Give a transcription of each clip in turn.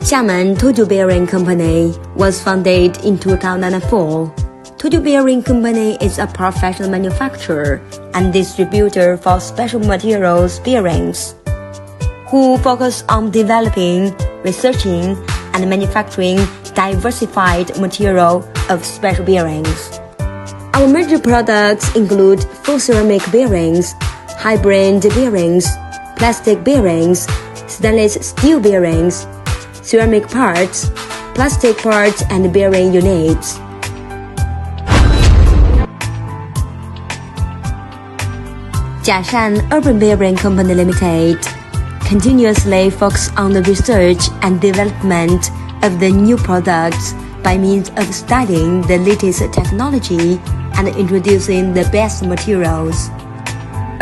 Xiamen Tojo Bearing Company was founded in 2004. Tojo Bearing Company is a professional manufacturer and distributor for special materials bearings, who focus on developing, researching, and manufacturing diversified material of special bearings. Our major products include full ceramic bearings, high-braid bearings, plastic bearings, stainless steel bearings, ceramic parts, plastic parts, and bearing units. Jiashan Epen Bearing Company Limited continuously focus on the research and development of the new products by means of studying the latest technology and introducing the best materials.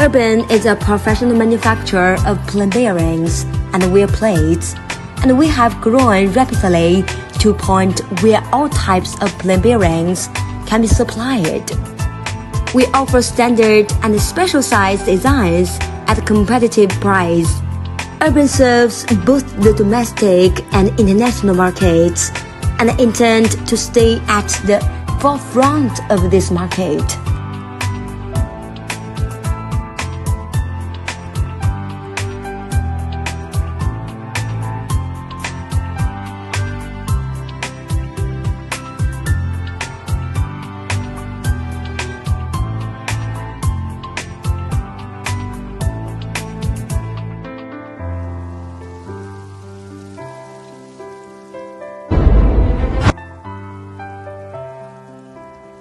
Epen is a professional manufacturer of plain bearings and wheel plates, and we have grown rapidly to a point where all types of plain bearings can be supplied. We offer standard and special size designs at a competitive price. Epen serves both the domestic and international markets and intend to stay at the forefront of this market.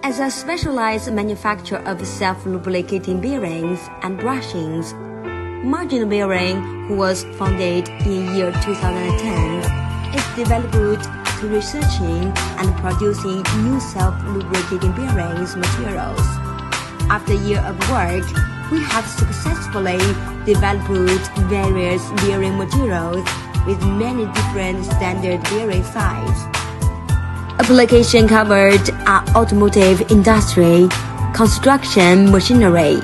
As a specialized manufacturer of self-lubricating bearings and bushings, Margin Bearing, who was founded in year 2010, is developed to researching and producing new self-lubricating bearings materials. After a year of work, we have successfully developed various bearing materials with many different standard bearing sizes. Application covered are automotive industry, construction machinery,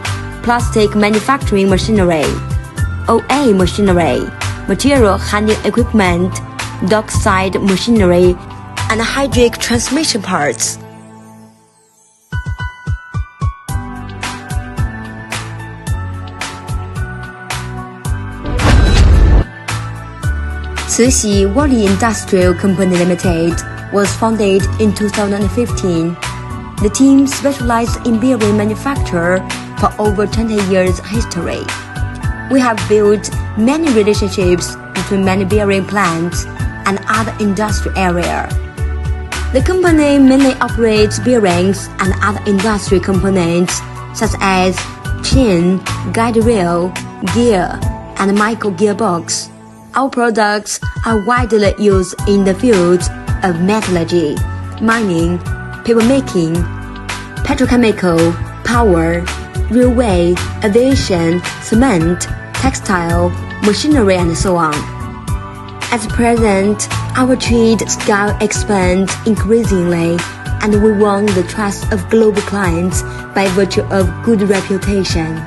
plastic manufacturing machinery, OA machinery, material handling equipment, dockside machinery, and hydraulic transmission parts. Cixi Wally Industrial Company Limited was founded in 2015. The team specialized in bearing manufacture for over 20 years history. We have built many relationships between many bearing plants and other industry areas. The company mainly operates bearings and other industry components such as chain, guide rail, gear, and micro gearbox. Our products are widely used in the fields of metallurgy, mining, papermaking, petrochemical, power, railway, aviation, cement, textile, machinery, and so on. At present, our trade scale expands increasingly, and we won the trust of global clients by virtue of good reputation.